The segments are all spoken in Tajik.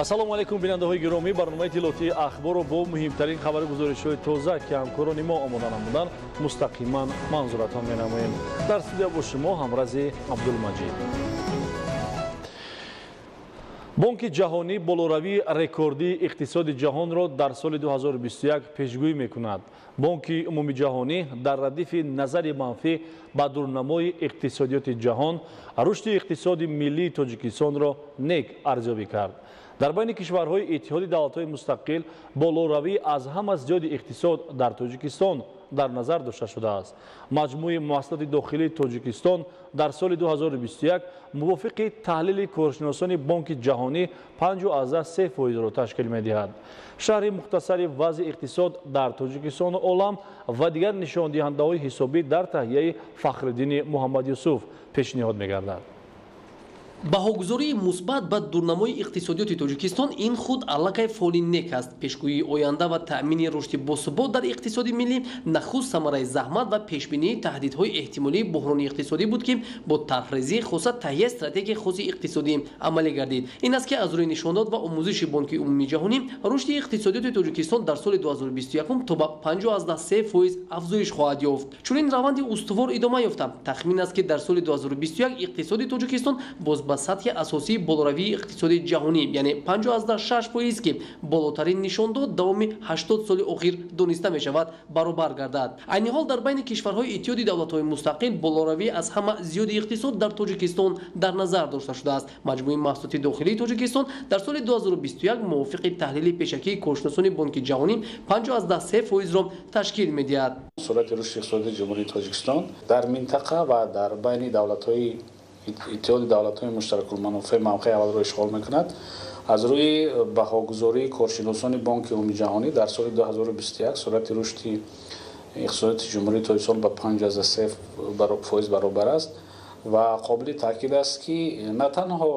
ассалому алайкум бинандаҳои гиромӣ, барномаи тиловати ахбору бо муҳимтарин хабари гузоришҳои тоза ки ҳамкорони мо омода намуданд мустақиман манзуратон менамоем. Дар студия бо шумо ҳамрази Абдулмаҷид. бонки ҷаҳонӣ болоравии рекордии иқтисоди ҷаҳонро дар соли 2021 пешгӯӣ мекунад. бонки умумии ҷаҳонӣ дар радифи назари манфӣ ба дурнамои иқтисодиёти ҷаҳон рушди иқтисоди миллии Тоҷикистонро нек арзёбӣ кард. дар байни кишварҳои иттиҳоди давлатҳои мустақил болоравӣ аз ҳама зиёди иқтисод дар Тоҷикистон дар назар дошта шудааст. маҷмӯи муҳассилоти дохилии Тоҷикистон дар соли 2021 мувофиқи таҳлили коршиносони бонки ҷаҳонӣ 5.3%-ро ташкил медиҳад. шарҳи мухтасари вазъи иқтисод дар Тоҷикистону олам ва дигар нишондиҳандаҳои ҳисобӣ дар таҳияи Фахриддини Муҳаммад Юсуф пешниҳод мегардад. баҳогузории мусбат ба дурнамои иқтисодиёти Тоҷикистон ин худ аллакай фоли нек аст. пешгӯии оянда ва таъмини рушди босубот дар иқтисоди миллӣ нахуст самараи заҳмат ва пешбинии таҳдидҳои эҳтимолии буҳрони иқтисодӣ буд ки бо тарҳрезии хоса таҳияи стратегияи хоси иқтисодӣ амалӣ гардид. ин аст ки аз рӯи нишондод ва омӯзиши бонки умумии ҷаҳонӣ рушди иқтисодиёти Тоҷикистон дар соли 2021 то ба 5.3% афзоиш хоҳад ёфт. чунин раванди устувор идома ёфта. тахмин аст ки дар соли 2021 иқтисоди Тоҷикистон боз ба сатҳи асосии болоравии иқтисоди ҷаҳонӣ яъне 5.6% ки болотарин нишондод давоми 80 соли охир дониста мешавад баробар гардад. айни ҳол дар байни кишварҳои иттиҳоди давлатҳои мустақил болоравӣ аз ҳама зиёди иқтисод дар Тоҷикистон дар назар дошта шудааст. маҷмӯи маҳсулоти дохилии Тоҷикистон дар соли 2021 мувофиқи таҳлили пешакии коршиносони бонки ҷаҳонӣ 5.3%-ро ташкил медиҳад. сурати рушди иқтисоди ҷумҳурии Тоҷикистон дар минтақа ва дар байни давлатҳои иттиҳоди давлатҳои муштаракулманофеъ мавқеи аввалро ишғол мекунад. аз рӯи баҳогузории коршиносони бонки умумии ҷаҳонӣ дар соли 2021 сурати рушди иқтисодиёти ҷумҳурии Тоҷикистон ба 5.3% баробар аст ва қобили таъкид аст ки на танҳо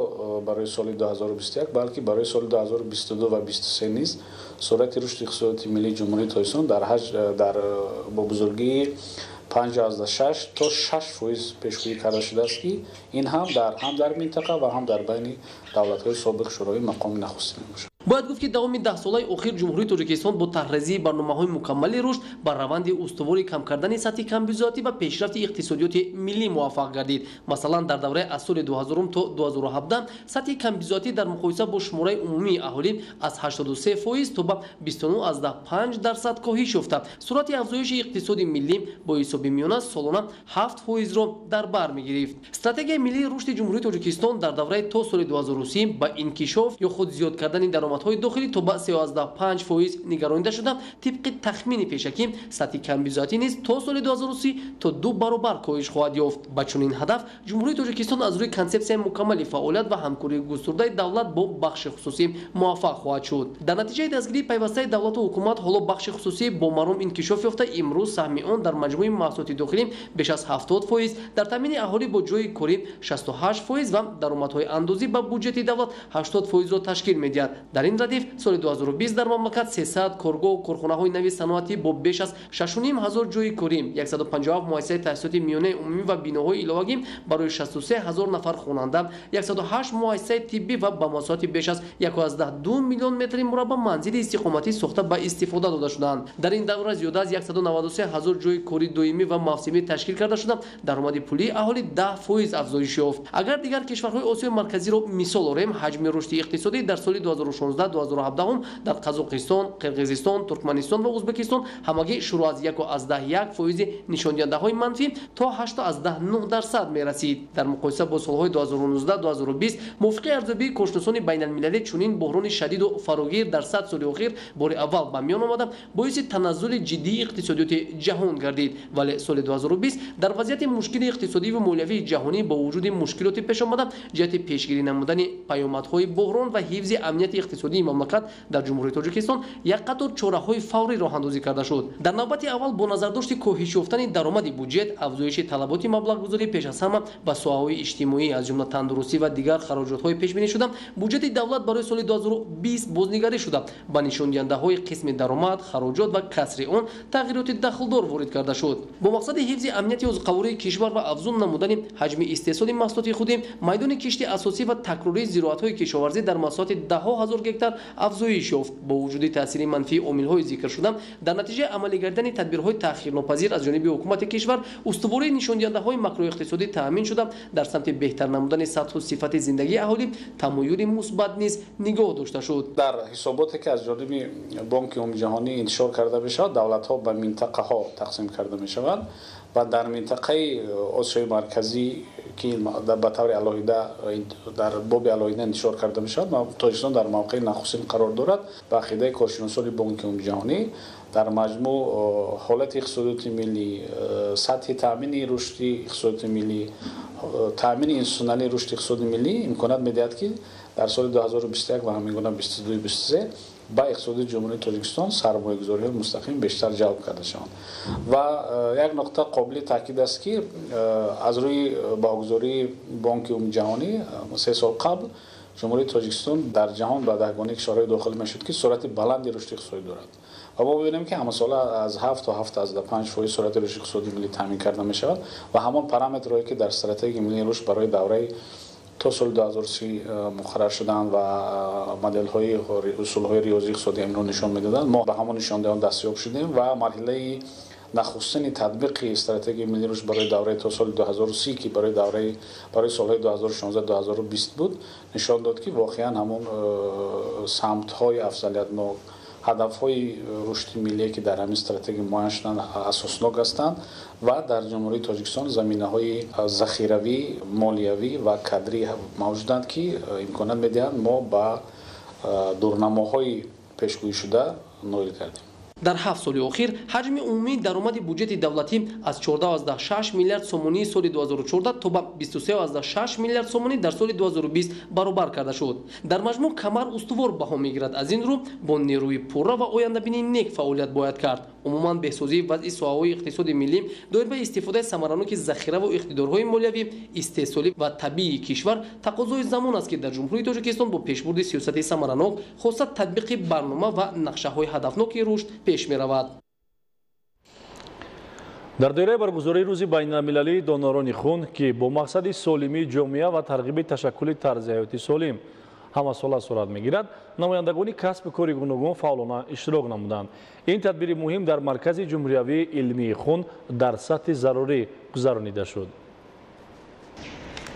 барои соли 2021 балки барои соли 2022 ва 2023 низ сурати рушди иқтисодиёти миллии ҷумҳурии Тоҷикистон дар бо бузургии 5.6 то 6% пешгӯӣ карда шудааст ки ин ҳам дар минтақа ва ҳам дар байни давлатҳои собиқ шӯрои мақоми нахустин мебошад. бояд гуфт ки давоми 10 солаи охир ҷумҳурии Тоҷикистон бо тарҳрезии барномаҳои мукаммали рушд ба раванди устувори кам кардани сатҳи камбизоатӣ ва пешрафти иқтисодиёти миллӣ муваффақ гардид. масалан дар давраи аз соли 2000 то 2017 сатҳи камбизоатӣ дар муқоиса бо шумораи умумии аҳолӣ аз 83% то ба 29.5% коҳиш ёфта. сурати афзоиши иқтисоди миллӣ бо ҳисоби миёна солона 7%-ро дар бар мегирифт. стратегияи миллии рушди ҷумҳурии Тоҷикистон дар давраи то соли 2030 ба инкишоф ё худ зиёд кардани даромадҳои дохилӣ то ба 13.5% нигаронида шуда. тибқи тахмини пешакӣ сатҳи камбизоатӣ низ то соли 2030 то 2 баробар коҳиш хоҳад ёфт. ба чунин ҳадаф ҷумҳурии Тоҷикистон аз рӯи консепсияи мукаммали фаъолият ва ҳамкории густурдаи давлат бо бахши хусусӣ муваффақ хоҳад шуд. дар натиҷаи дастгирии пайвастаи давлату ҳукумат ҳоло бахши хусусӣ бо маром инкишоф ёфта имрӯз саҳми он дар маҷмӯи маҳсулоти дохилӣ беш аз 70%, дар таъмини аҳолӣ бо ҷои корӣ 68% ва даромадҳои андозӣ ба буҷети давлат 80%-ро ташкил медиҳад. дар ин радиф соли 2020 дар мамлакат 300 коргоҳ корхонаҳои нави саноатӣ бо беш аз 6500 ҷои корӣ, 157 муассисаи таҳсилоти миёнаи умумӣ ва биноҳои иловагӣ барои 63000 нафар хонанда, 108 муассисаи тиббӣ ва ба муассисоти беш аз 1.2 миллион метри мурабба манзили истиқоматӣ сохта ба истифода дода шуданд. дар ин давра зиёда аз 193000 ҷои кори доимӣ ва мавсимӣ ташкил карда шуда. даромади пулии аҳолӣ 10% афзоиш ёфт. агар дигар кишварҳои Осиёи марказиро мисол орем, ҳаҷми рушди иқтисодӣ дар соли 2016-2017 дар Қазоқистон, Қирғизистон, Туркманистон ва Узбекистон ҳамагӣ шурӯъ аз 1.1% нишондиҳандаҳои манфӣ то 8.9% мерасид. дар муқоиса бо солҳои 2019-2020 мувофиқи арзёбии коршиносони байналмилалӣ чунин буҳрони шадиду фарогир дар 100 соли охир бори аввал ба миён омада боиси таназзули ҷиддии иқтисодиёти ҷаҳон гардид. вале соли 2020 дар вазъияти мушкили иқтисодӣ ва молиявии ҷаҳонӣ бо вуҷуди мушкилоти пешомада ҷиҳати пешгирӣ намудани паёмадҳои буҳрон ва ҳифзи амнияти иқтисодии мамлакат дар ҷумҳурии Тоҷикистон як қатор чораҳои фаврӣ роҳандозӣ карда шуд. дар навбати аввал бо назардошти коҳиш ёфтани даромади буҷет, афзоиши талаботи маблағгузорӣ пеш аз ҳама ба соҳаҳои иҷтимоӣ аз ҷумла тандурустӣ ва дигар хароҷотҳои пешбинӣ шуда, буҷети давлат барои соли 2020 бознигарӣ шуда ба нишондиҳандаҳои қисми даромад, хароҷот ва касри он тағйироти дахлдор ворид карда шуд. бо мақсади ҳифзи амнияти озуқавории кишвар ва афзун намудани ҳаҷми истеҳсоли маҳсулоти худӣ, майдони кишти асосӣ ва такрории зироатҳои кишоварзӣ дар масоҳати даҳо ҳазор گکتار افزایش یافت. با وجود تاثیر منفی عامل‌های ذکر شده، در نتیجه عملی کردن تدبیرهای تأخیرناپذیر از جانب حکومت کشور استواری نشانده‌های ماکرواقتصادی تامین شده در سمت بهتر نمودن سطح و صفت زندگی اهالی تمایل مثبت نیز نگاه داشته شد. در حساباتی که از جانب بانک عمومی جهانی انتشار کرده میشود، دولت‌ها به منطقه‌ها تقسیم کرده میشوند و در منطقه آسیای مرکزی که به طور علاوه در باب علاوه انتشار کرده میشود، تاجیکستان در موقع نخستین قرار دارد. به عقیده کارشناسان بانک عمومی جهانی در مجموع حالت اقتصادی ملی، سطح تامین رشد اقتصادی ملی، تامین انسانالی رشد اقتصادی ملی امکانات میدهد که در سال 2021 و همینگونه 22-23 با اقتصاد جمهوری تاجیکستان سرمایه‌گذاری مستقیم بیشتر جلب کرده شوند. و یک نکته قابل تاکید است که از روی باگذاری بانک عمومی جهانی 3 سال قبل جمهوری تاجیکستان در جهان به دهگانه کشورهای داخل میشد که سرعت بلندی رشد اقتصادی دارد. و ما ببینیم که همه ساله از 7 تا 7.5% سرعت رشد اقتصادی ملی تامین کرده می شود و همان پارامترهایی که در استراتژی ملی رشد برای دوره تا سال 2030 مقرر شدن و مدل های اصول های ریاضی اقتصادی امروز نشان میدادند، ما به همون نشاندهان دستیاب شدیم و مرحله نخستین تطبیق استراتژی ملی رشد برای دوره تا سال 2030 که برای سالهای 2016-2020 بود نشان داد که واقعا همون سمت های افضلیت‌ناک، هدف‌های رشد ملی که در همین استراتژی معین شدن اساسناک هستند و در جمهوری تاجیکستان زمینه‌های ذخیروی، مالیوی و کادری موجودند که امکانات می‌دهند ما با دورنماهای پیشگویی شده نایل کردیم. در 7 سال اخیر حجم عمومی درآمد بودجت دولتی از 14.6 میلیارد سومانی سال 2014 تا به 23.6 میلیارد سومانی در سال 2020 برابر کرده شد. در مجموع کمر استوار بها میگیرد. از این رو با نیروی پوره و آینده‌بینی نیک فعالیت باید کرد. عموما بهسازی وضع ساحه‌های اقتصادی ملی دایر به استفاده ثمراناک ذخیره و اقتدارهای مالیوی استحصالی و طبیعی کشور تقاضای زمان است که در جمهوری تاجیکستان با پیشبرد سیاست ثمراناک خاصه تطبیق برنامه و نقشه‌های هدفناک رشد پیش می رود. در دوره برگزاری روز بین‌المللی دونوران خون که با مقصد سالمی جامعه و ترغیب تشکل طرز حیاتی سالم همه ساله صورت میگیرد، نمایندگان کسب کار گوناگون فعالانه اشتراک نمودند. این تدبیر مهم در مرکز جمهوری علمی خون در سطح ضروری گذرانیده شد.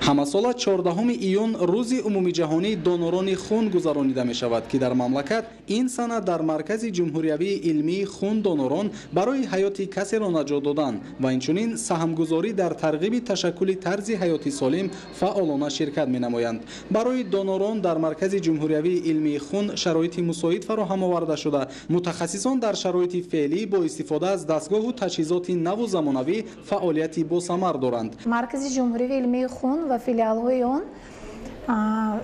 همساله 14 ایون روز عمومی جهانی دونوران خون گذرانیده می شود که در مملکت این سنه در مرکز جمهوری علمی خون دونوران برای حیات کسی را نجات دادن و اینچنین سهمگذاری در ترغیب تشکل طرز حیاتی سالم فعالانه شرکت می نمایند. برای دونوران در مرکز جمهوری علمی خون شرایط مساعد فراهم آورده شده. متخصصان در شرایط فعلی با استفاده از دستگاه و تجهیزات نو و زمانوی فعالیتی با ثمر دارند. مرکز جمهوری علمی خون و فیلیال‌های آن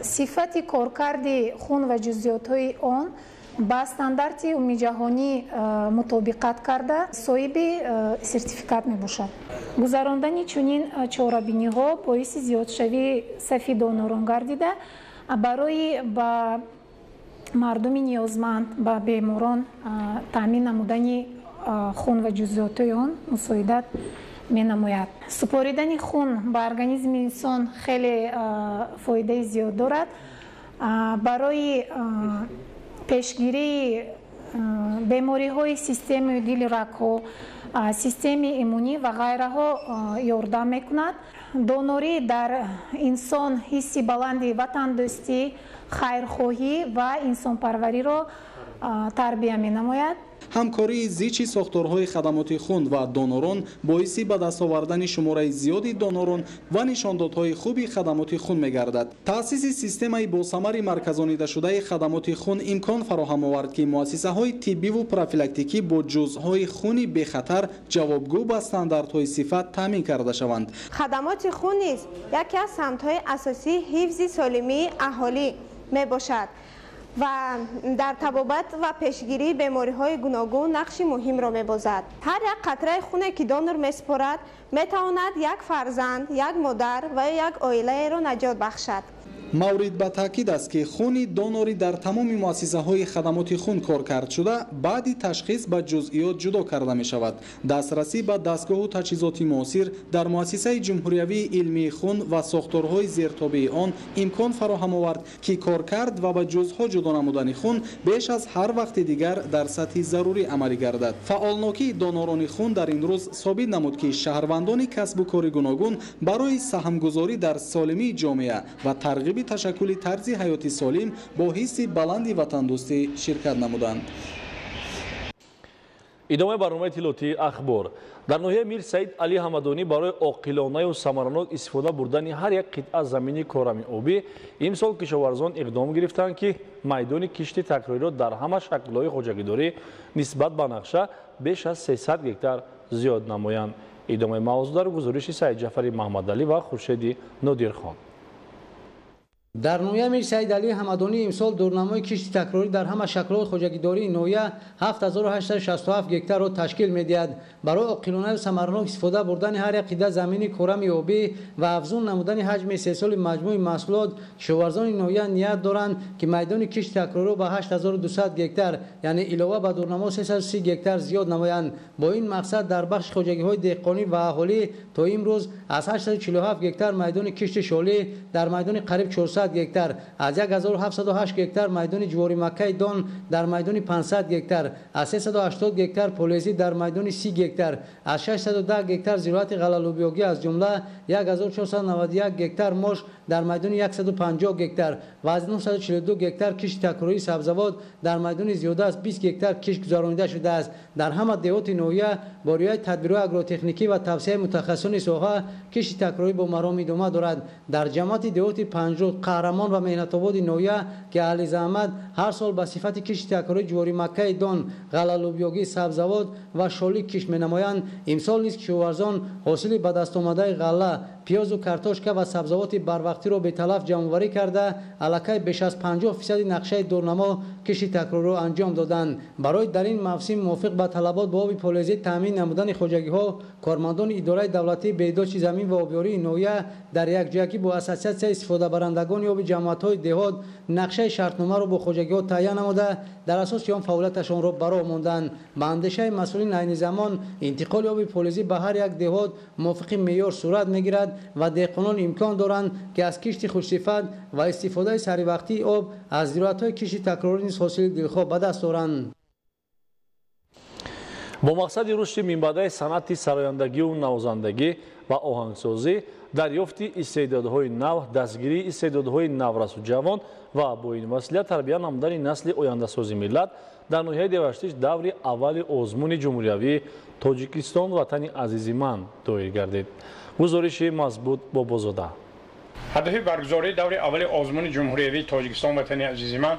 صفت کارکرد خون و جزئیات‌های آن با استاندارد عمومی جهانی مطابقت کرده صاحب سرتیفیکات میباشد. گذراندن چنین چاره‌بینی‌ها باعث زیادشوی صف دونوران گردیده برای با مردم نیازمند با بیماران تامین نمودن خون و جزئیات آن مساعدت می نماید. سپاریدن خون به ارگانیسم انسان خیلی فایده زیاد دارد. برای پیشگیری بیماری های سیستم دل، رگ ها، سیستم ایمنی و غیره ها یاردم می کند. دونوری در انسان حسی بلندی وطندوستی، خیرخواهی و انسان پروری را تربیت می نماید. همکاری زیچی ساختارهای خدمات خون و دونوران باعث به دست آوردن شماره زیادی دونوران و نشاندادهای خوبی خدمات خون می‌گردد. تأسیس سیستمی با ثمر مرکزانیده شده خدمات خون امکان فراهم آورد که مؤسسه‌های طبی و پروفیلاکتیکی با جزءهای خونی به خطر جوابگو به استانداردهای صفت تامین کرده شوند. خدمات خون نیز یکی از سمت‌های اساسی حفظ سالمی اهالی میباشد و در تبابت و پیشگیری بیماری‌های گوناگون نقش مهم را می‌بازد. هر یک قطره خون که دونور می‌سپارد می‌تواند یک فرزند، یک مادر و یک عائله را نجات بخشد. маврид ба таъкид аст ки хуни донорӣ дар тамоми муассисаҳои хадамоти хун коркардшуда баъди ташхис ба ҷузъиёт ҷудо карда мешавад. дастрасӣ ба дастгоҳу таҷҳизоти муосир дар муассисаи ҷумҳуриявии илмии хун ва сохторҳои зертобии он имкон фароҳам овард ки коркард ва ба ҷузъҳо ҷудо намудани хун беш аз ҳар вақти дигар дар сатҳи зарурӣ амалӣ гардад. фаъолнокии донорони хун дар ин рӯз собит намуд ки шаҳрвандони касбу кори гуногун барои саҳмгузорӣ дар солимии ҷомеа ва тарғиби ташаккули тарзи ҳаёти солим бо ҳисси баланди ватандӯстӣ ширкат намуданд. идомаи барномаи иттилоотии ахбор. дар ноҳияи Мир Саид Али Ҳамадонӣ барои оқилонаю самаранок истифода бурдани ҳар як қитъа замини корами обӣ имсол кишоварзон иқдом гирифтанд ки майдони кишти такрориро дар ҳама шаклҳои хоҷагидорӣ нисбат ба нақша беш аз 300 гектар зиёд намоянд. идомаи мавзӯъ дар гузориши Саид Ҷафари Маҳмадалӣ ва Хуршеди Нодирхон. дар ноҳияи Мир Саид Али Ҳамадонӣ имсол дурнамои кишти такрорӣ дар ҳама шаклҳои хоҷагидории ноҳия 7867 гектарро ташкил медиҳад. барои оқилонаю самаранок истифода бурдани ҳар як қитъа замини корами обӣ ва афзун намудани ҳаҷми сесоли маҷмӯи маҳсулот кишоварзони ноҳия ният доранд ки майдони кишти такрориро ба 8200 гектар яъне илова ба дурнамо 330 гектар зиёд намоянд. бо ин мақсад дар бахши хоҷагиҳои деҳқонӣ ва аҳолӣ то имрӯз аз 847 гектар майдони кишти шолӣ дар майдони қариб 400 гектар, аз 1708 гектар майдони ҷувори маккаи дон дар майдони 500 гектар, аз 380 гектар полезӣ дар майдони 30 гектар, аз 610 гектар зироати ғалалубёгӣ аз ҷумла 1491 гектар мош дар майдони 150 гектар ва аз 942 гектар кишти такрории сабзавот дар майдони зиёда аз 20 гектар кишт гузаронида шудааст. дар ҳама деҳоти ноҳия бо риояи тадбирҳои агротехникӣ ва тавсеяи мутахассисони соҳа кишти такрорӣ бо маром идома дорад. дар ҷамъияти деҳоти Панҷрӯд, Қаҳрамон ва Меҳнатободи ноҳия ки аҳли заҳмат ҳар сол ба сифати кишти такрории ҷувори маккаи дон, ғалалубёгӣ, сабзавот ва шолӣ кишт менамоянд, имсол низ кишоварзон ҳосили ба дастомадаи ғалла, пиёзу картошка ва сабзавоти барвақтиро беталаф ҷамъоварӣ карда аллакай беш аз 50% нақшаи дурнамо кишти такрориро анҷом доданд. барои дар ин мавсим мувофиқ ба талабот ба оби полезӣ таъмин намудани хоҷагиҳо, кормандони идораи давлатии беҳдошти замин ва обёрии ноҳия дар якҷоягӣ бо ассотсиатсияи истифодабарандагони оби ҷамъиятҳои деҳот нақшаи шартномаро бо хоҷагиҳо таҳия намуда дар асоси он фаъолияташонро баро монданд. ба андешаи масъулин айни замон интиқоли оби полезӣ ба ҳар як деҳот мувофиқи меъёр сурат мегирад ва деҳқонон имкон доранд ки аз кишти хушсифат ва истифодаи саривақтии об аз зироатҳои кишти такрорӣ низ ҳосили дилхоҳ ба даст оранд. бо мақсади рушди минбаъдаи санъати сарояндагию навозандагӣ ва оҳангсозӣ, дарёфти истеъдодҳои нав, дастгирии истеъдодҳои наврасу ҷавон ва бо ин васила тарбия намудани насли ояндасози миллат дар ноҳияи Деваштиш даври аввали озмуни ҷумҳуриявии Тоҷикистон ватани азизи ман доир гардид. гузориши Мазбут Бобозода. ҳадафи баргузории даври аввали озмуни ҷумҳуриявии Тоҷикистон ватани азизи ман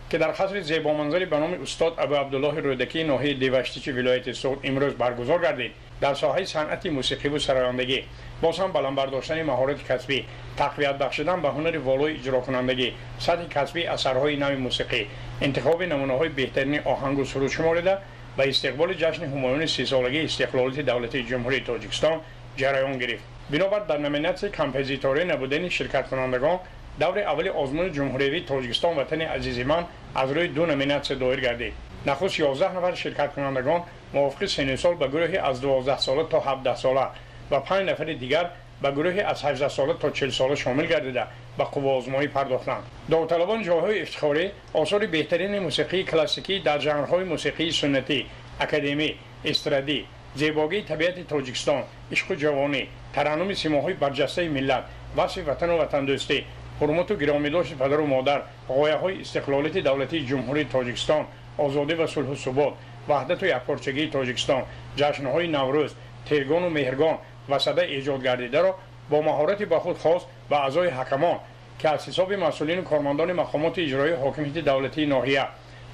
ки дар қасри зебоманзари ба номи устод Абу Абдуллоҳи Рӯдакии ноҳияи Деваштичи вилояти Суғд имрӯз баргузор гардид. дар соҳаи санъати мусиқиву сарояндагӣ боз ҳам баландбардоштани маҳорати касбӣ, тақвият бахшидан ба ҳунари волои иҷрокунандагӣ, сатҳи касбии асарҳои нави мусиқӣ, интихоби намунаҳои беҳтарини оҳангу суруд шуморида ба истиқболи ҷашни ҳумоюни 30-солагии истиқлолияти давлатии ҷумҳурии Тоҷикистон ҷараён гирифт. бинобар дар номинатсияи композиторӣ набудани ширкаткунандагон даври аввали озмуни ҷумҳуриявии Тоҷикистон ватани азизи ман аз рӯи ду номинатсия доир гардид. нахуст 11 нафар ширкаткунандагон мувофиқи синни сол ба гурӯҳи аз 12 сола то 17 сола ва 5 нафари дигар ба гурӯҳи аз 18 сола то 40 сола шомил гардида ба қуввоозмоӣ пардохтанд. довталабон ҷойҳои ифтихорӣ осори беҳтарини мусиқии классикӣ дар жанрҳои мусиқии суннатӣ, академӣ, эстрадӣ, зебогии табиати Тоҷикистон, ишқу ҷавонӣ, тараннуми симоҳои барҷастаи миллат, васфи ватану ватандӯстӣ, ҳурмату гиромидошти падару модар, ғояҳои истиқлолияти давлатии ҷумҳурии Тоҷикистон, озодӣ ва сулҳу субот, ваҳдату якпорчагии Тоҷикистон, ҷашнҳои Наврӯз, Тиргону Меҳргон ва сада эҷод гардидаро бо маҳорати ба худ хос ба аъзои ҳакамон ки аз ҳисоби масъулину кормандони мақомоти иҷроии ҳокимияти давлатии ноҳия,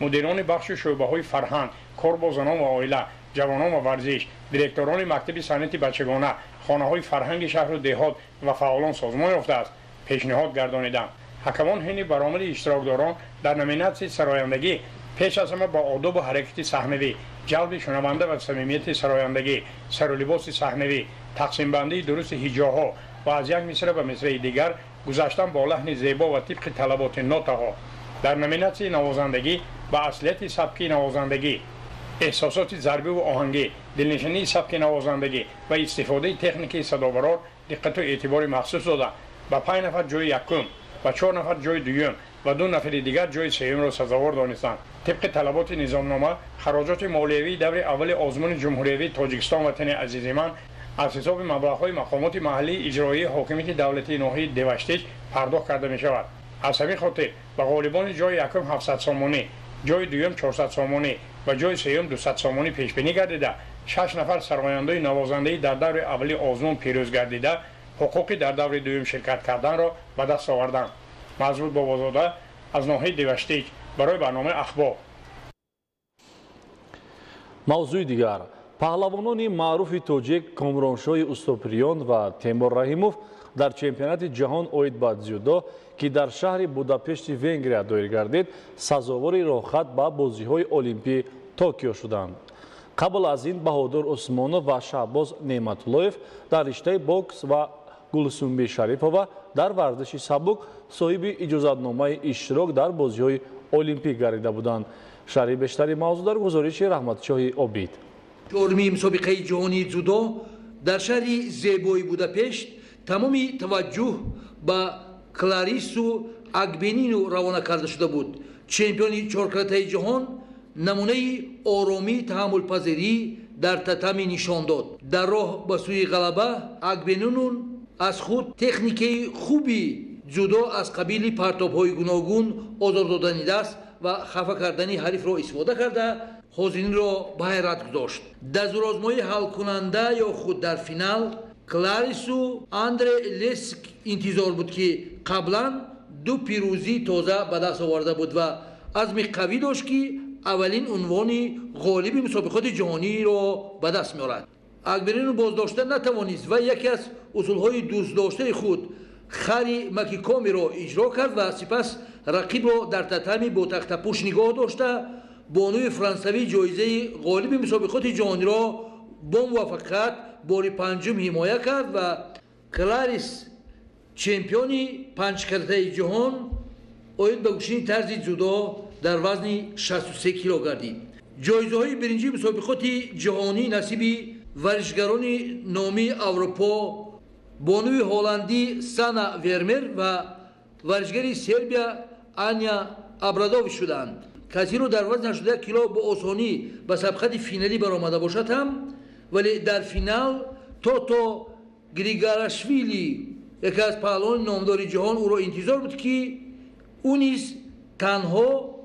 мудирони бахшу шӯъбаҳои фарҳанг, кор бо занон ва оила, ҷавонон ва варзиш, директорони мактаби санъати бачагона, хонаҳои фарҳанги шаҳру деҳот ва фаъолон созмон ёфтааст, пешниҳод гардониданд. ҳакамон ҳини баромади иштирокдорон дар номинатсияи сарояндагӣ пеш аз ҳама ба одобу ҳаракати саҳнавӣ, ҷалби шунаванда ва самимияти сарояндагӣ, сарулибоси саҳнавӣ, тақсимбандии дурусти ҳиҷоҳо ва аз як мисра ба мисраи дигар گذاشتن با لحن زیبا و طبق طلبات نوت‌ها در نومیناسیون نوازندگی و اصلیت سبکی نوازندگی، احساسات ضربی و آهنگی، دلنشینی سبک نوازندگی و استفاده تکنیکی صدابرار دقت و اعتبار مخصوص داده و 5 نفر جای یکم و 4 نفر جای دوم و 2 نفر دیگر جای سوم را سزاوار دانستند. طبق طلبات نظامنامه خراجات مالیوی دور اول آزمون جمهوری تاجیکستان وطن عزیز من از حساب مبلغ‌های مقامات محلی اجرایی حاکمیت دولتی ناحیه دیوشتیج پرداخت کرده می شود. از همین خاطر به غالبان جای یکم 700 سامانی، جای دوم 400 سامانی و جای سوم 200 سامانی پیش بینی گردیده 6 نفر سرمایه‌دار نوازنده در دور اول آزمون پیروز گردیده حقوق در دور دوم شرکت کردن را به دست آوردند. مزبوط بابازاده از ناحیه دیوشتیج برای برنامه اخبار. موضوع دیگر، پهلوانان معروف توجیک کامرانشاه استوپریون و تیمور رحیموف در چمپیونات جهان اوید به дзюдо که در شهر بوداپشت ونگریا دایر گردید سزاوار راهخط به بازی‌های المپی توکیو شدند. قبل از این بهادر عثمانов و شهباز نعمت‌الله‌یев در رشته بوکس و گلسنبی شریفова در ورزش سبک صاحب اجازتنامه اشتراک در بازی‌های المپی گردیده بودند. شرح بیشتری موضوع در گزارش رحمتشاه عبید. چهارمین مسابقه جهانی дзюдо در شهر زیبای بوداپشت تمامی توجه به کلاریسو اگبینینو روانه کرده شده بود. چمپیون 4 کرته جهان نمونه آرامی تحمل پذیری در تتمی نشان داد. در راه به سوی غلبه اگبینینون از خود تکنیک خوبی дзюдо از قبیل پرتاب‌های گوناگون آزار دادن دست و خفه کردن حریف را استفاده کرده حاضرین را به حیرت گذاشت. در زورآزمایی حل کننده یا خود در فینال کلاریسو اندره لسک انتظار بود که قبلا 2 پیروزی تازه به دست آورده بود و عزم قوی داشت که اولین عنوان غالب مسابقات جهانی را به دست می‌آورد. اگبرین بازداشته نتوانست و یکی از اصولهای دوست داشته خود خری مکیکامی را اجرا کرد و سپس رقیب را در تتمی با تخت‌پوش نگاه داشته بانوی فرانسوی جایزه غالب مسابقات جهانی را با موفقیت بار 5 حمایت کرد و کلاریس چمپیون 5 کرته جهان اوید به گشتن طرز дзюдо در وزن 63 کیلو گردید. جایزه های برنجی مسابقات جهانی نصیب ورزشگران نامی اروپا بانوی هلندی سانا ورمر و ورزشگر سربیا آنیا ابرادوویچ شدند. کسی رو در وزن 81 کیلو با آسانی به سبقت فینالی برآمده باشد هم ولی در فینال توتو گریگاراشویلی یکی از پهلوان نامدار جهان او را انتظار بود که او نیز تنها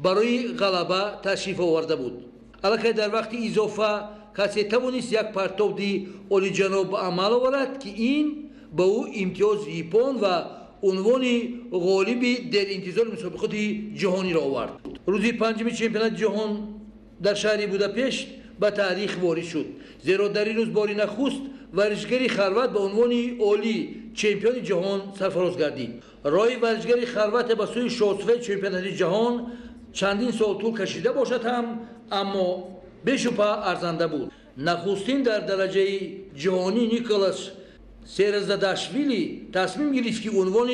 برای غلبه تشریف آورده بود. البته در وقت اضافه کسی توانست یک پرتابی عالی جناب به عمل آورد که این به او امتیاز ژاپن و عنوان غالب در انتظار مسابقات جهانی را آورد. روز 5 چمپیونات جهان در شهر بوداپشت به تاریخ وارد شد، زیرا در این روز بار نخست ورزشگر خلوت به عنوان عالی چمپیون جهان سرفراز گردید. راه ورزشگر خلوت به سوی شاهصفه چمپیونات جهان چندین سال طول کشیده باشد هم اما بشبه ارزنده بود. نخستین در درجه جهانی نیکولاس سرزداشویلی تصمیم گرفت که عنوان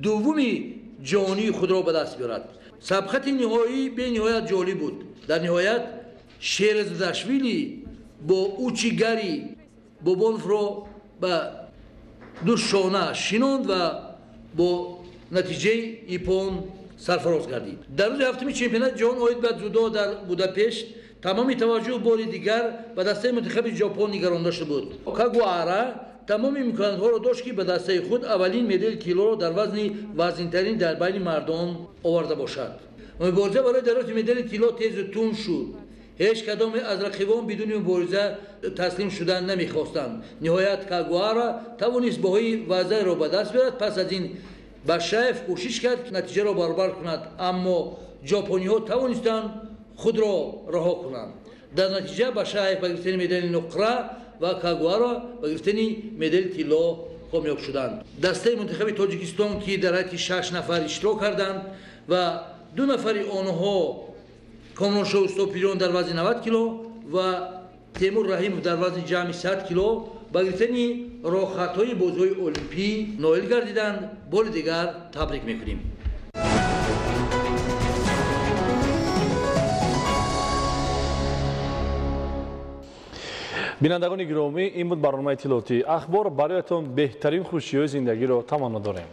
دومی جهانی خود را به دست بیارد. سبقت نهایی به نهایت جالب بود. در نهایت شرزداشویلی با اوچیگری بوبونف را به 2 شانه شناند و با نتیجه ایپون سرفراز گردید. در روز هفتم چمپیونات جهان اوید به дзюдо در بوداپشت تمامی توجه بار دیگر به دسته منتخب ژاپن نگرانده شده بود. کاگوارا تمام امکانات‌ها را داشت که به دسته خود اولین مدال طلا را در وزن وزن‌ترین در بین مردان آورده باشد. مبارزه برای دریافت مدال طلا تیز و تند شد. هیچ کدام از رقیبان بدون مبارزه تسلیم شدن نمی‌خواستند. نهایت کاگوارا توانست بهای وضع را به دست بیارد. پس از این باشایف کوشش کرد نتیجه را برابر کند اما ژاپنی‌ها توانستند خود را رها کنند. در نتیجه باشایف به گرفتن مدال نقره و کاگوارا به گرفتن مدال طلا کامیاب شدند. دسته منتخب تاجیکستان که در حیث 6 نفر اشتراک کردند و 2 نفر آنها کامرانشاه استوپریون در وزن 90 کیلو و تیمور رحیموف در وزن جمعی 100 کیلو ба гирифтани роҳхатҳои бозиҳои олимпӣ ноил гардиданд. бори дигар табрик мекунем. бинандагони гиромӣ, ин буд барномаи иттилоотӣ ахбор. бароятон беҳтарин хушиҳои зиндагиро таманно дорем.